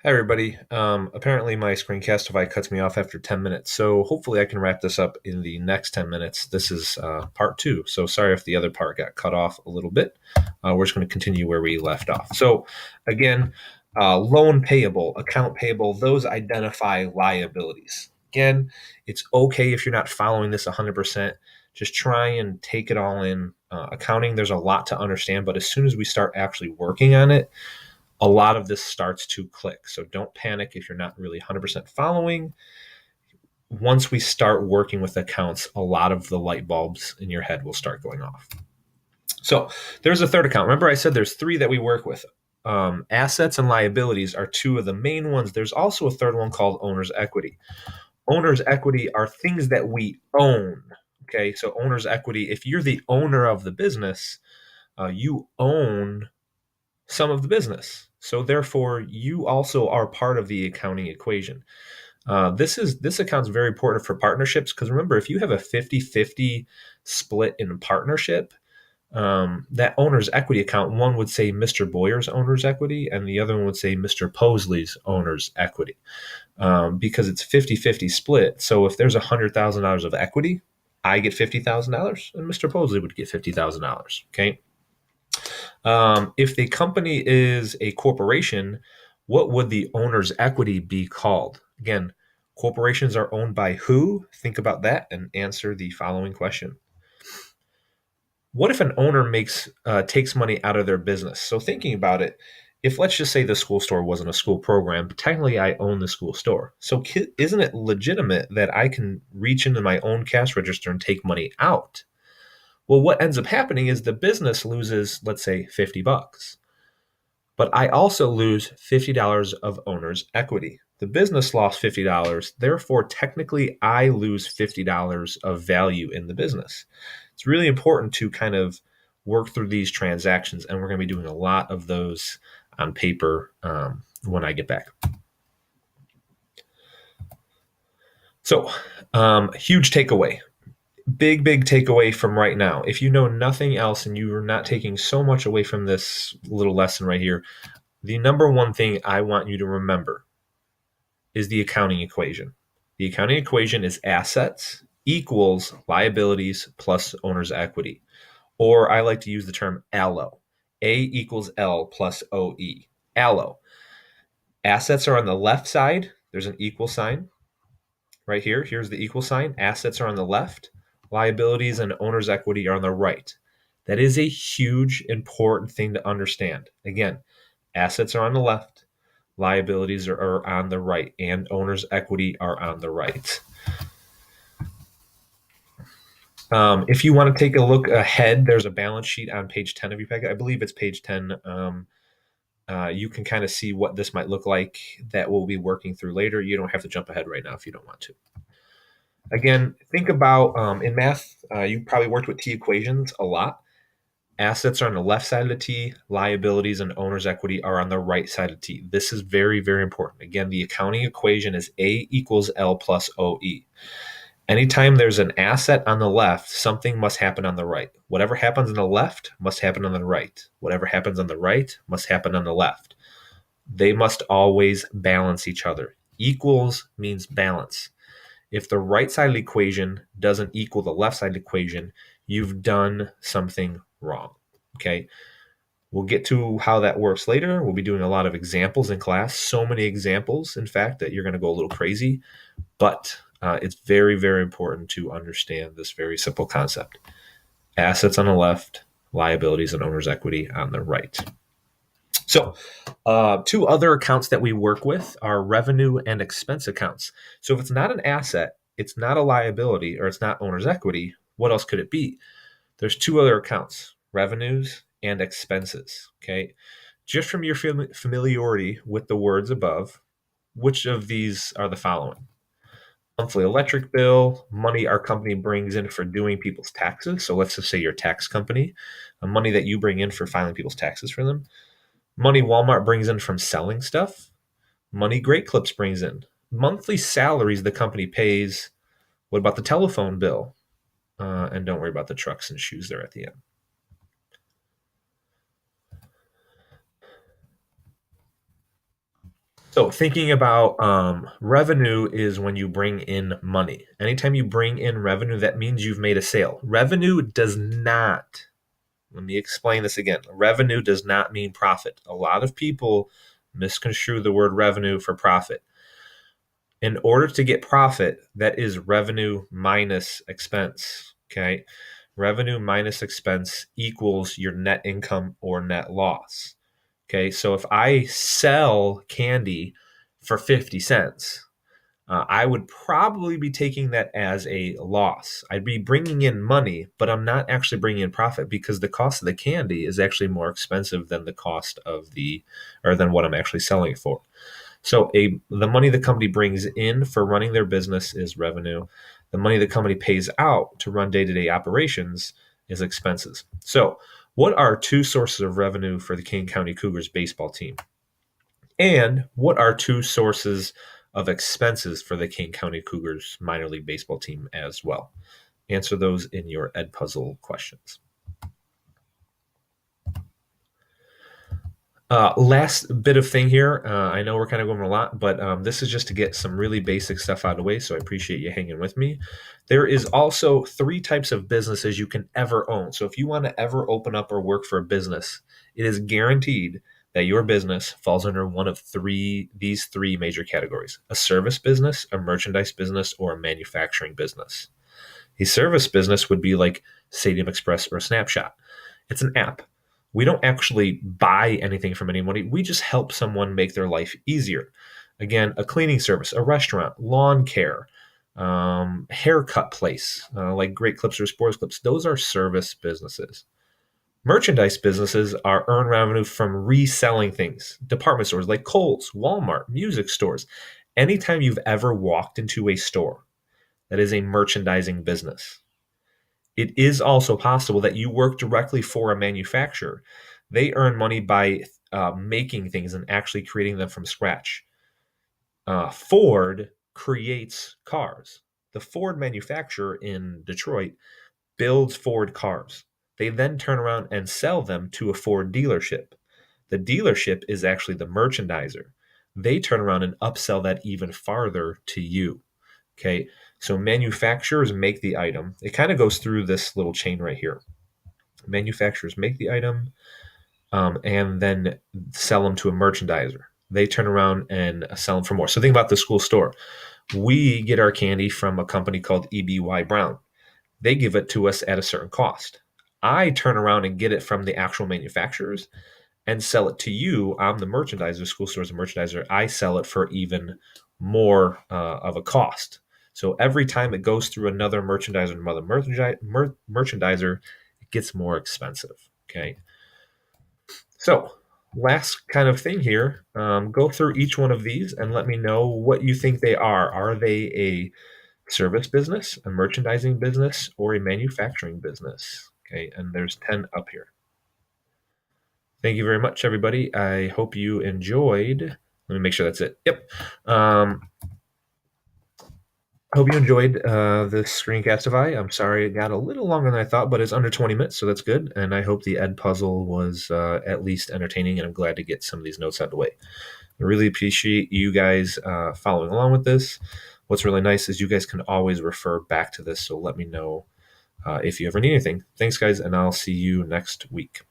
Hi, everybody. Apparently, my screencast device cuts me off after 10 minutes. So, hopefully, I can wrap this up in the next 10 minutes. This is part two. So, sorry if the other part got cut off a little bit. We're just going to continue where we left off. So, again, loan payable, account payable, those identify liabilities. Again, it's okay if you're not following this 100%. Just try and take it all in. Accounting, there's a lot to understand, but as soon as we start actually working on it, a lot of this starts to click. So don't panic if you're not really 100% following. Once we start working with accounts, a lot of the light bulbs in your head will start going off. So there's a third account. Remember, I said there's three that we work with. Assets and liabilities are two of the main ones. There's also a third one called owner's equity. Owner's equity are things that we own. Okay, so owner's equity, if you're the owner of the business, you own some of the business. So therefore, you also are part of the accounting equation. This account's very important for partnerships because remember, if you have a 50-50 split in a partnership, that owner's equity account, one would say Mr. Boyer's owner's equity, and the other one would say Mr. Posley's owner's equity, because it's 50-50 split. So if there's $100,000 of equity, I get $50,000, and Mr. Posley would get $50,000. Okay. If the company is a corporation, what would the owner's equity be called? Again, corporations are owned by who? Think about that and answer the following question. What if an owner takes money out of their business? So thinking about it, if let's just say the school store wasn't a school program, but technically I own the school store. So isn't it legitimate that I can reach into my own cash register and take money out? Well, what ends up happening is the business loses, let's say, $50. But I also lose $50 of owner's equity. The business lost $50. Therefore, technically, I lose $50 of value in the business. It's really important to kind of work through these transactions, and we're going to be doing a lot of those on paper when I get back. So, huge takeaway. Big takeaway from right now. If you know nothing else and you are not taking so much away from this little lesson right here, the number one thing I want you to remember is the accounting equation. The accounting equation is assets equals liabilities plus owner's equity. Or I like to use the term ALLO. A equals L plus OE. ALLO. Assets are on the left side. There's an equal sign right here. Here's the equal sign. Assets are on the left. Liabilities and owner's equity are on the right. That is a huge, important thing to understand. Again, assets are on the left, liabilities are on the right, and owner's equity are on the right. If you want to take a look ahead, there's a balance sheet on page 10 of your packet. I believe it's page 10. You can kind of see what this might look like that we'll be working through later. You don't have to jump ahead right now if you don't want to. Again, think about in math, you probably worked with T equations a lot. Assets are on the left side of the T, liabilities and owner's equity are on the right side of the T. This is very, very important. Again, the accounting equation is A equals L plus OE. Anytime there's an asset on the left, something must happen on the right. Whatever happens on the left must happen on the right. Whatever happens on the right must happen on the left. They must always balance each other. Equals means balance. If the right side of the equation doesn't equal the left side of the equation, you've done something wrong. Okay. We'll get to how that works later. We'll be doing a lot of examples in class. So many examples, in fact, that you're going to go a little crazy. But it's very, very important to understand this very simple concept. Assets on the left, liabilities and owner's equity on the right. So, two other accounts that we work with are revenue and expense accounts. So, if it's not an asset, it's not a liability, or it's not owner's equity, what else could it be? There's two other accounts, revenues and expenses. Okay. Just from your familiarity with the words above, which of these are the following? Monthly electric bill, money our company brings in for doing people's taxes. So let's just say your tax company, money that you bring in for filing people's taxes for them. Money Walmart brings in from selling stuff. Money Great Clips brings in. Monthly salaries the company pays. What about the telephone bill? And don't worry about the trucks and shoes there at the end. So thinking about revenue is when you bring in money. Anytime you bring in revenue, that means you've made a sale. Revenue does not, let me explain this again. Revenue does not mean profit. A lot of people misconstrue the word revenue for profit. In order to get profit, that is revenue minus expense. Okay. Revenue minus expense equals your net income or net loss. Okay. So if I sell candy for 50 cents, I would probably be taking that as a loss. I'd be bringing in money, but I'm not actually bringing in profit because the cost of the candy is actually more expensive than the cost of or than what I'm actually selling it for. So the money the company brings in for running their business is revenue. The money the company pays out to run day-to-day operations is expenses. So what are two sources of revenue for the King County Cougars baseball team? And what are two sources of expenses for the King County Cougars minor league baseball team as well? Answer those in your Ed Puzzle questions. Last bit of thing here. I know we're kind of going a lot, but this is just to get some really basic stuff out of the way. So I appreciate you hanging with me. There is also three types of businesses you can ever own. So if you want to ever open up or work for a business, it is guaranteed that your business falls under one of these three major categories: a service business, a merchandise business, or a manufacturing business. A service business would be like Stadium Express or Snapshot. It's an app. We don't actually buy anything from anybody. We just help someone make their life easier. Again, a cleaning service, a restaurant, lawn care, haircut place, like Great Clips or Sports Clips. Those are service businesses. Merchandise businesses are earn revenue from reselling things. Department stores like Kohl's, Walmart, music stores. Anytime you've ever walked into a store, that is a merchandising business. It is also possible that you work directly for a manufacturer. They earn money by making things and actually creating them from scratch. Ford creates cars. The Ford manufacturer in Detroit builds Ford cars. They then turn around and sell them to a Ford dealership. The dealership is actually the merchandiser. They turn around and upsell that even farther to you. Okay, so manufacturers make the item. It kind of goes through this little chain right here. Manufacturers make the item and then sell them to a merchandiser. They turn around and sell them for more. So think about the school store. We get our candy from a company called EBY Brown. They give it to us at a certain cost. I turn around and get it from the actual manufacturers and sell it to you. I'm the merchandiser, school store's a merchandiser. I sell it for even more of a cost. So every time it goes through another merchandiser, merchandiser, it gets more expensive. Okay. So last kind of thing here, go through each one of these and let me know what you think they are. Are they a service business, a merchandising business, or a manufacturing business? Okay. And there's 10 up here. Thank you very much, everybody. I hope you enjoyed. Let me make sure that's it. Yep. I hope you enjoyed this Screencastify. I'm sorry it got a little longer than I thought, but it's under 20 minutes, so that's good. And I hope the Ed puzzle was at least entertaining, and I'm glad to get some of these notes out of the way. I really appreciate you guys following along with this. What's really nice is you guys can always refer back to this, so let me know if you ever need anything. Thanks, guys, and I'll see you next week.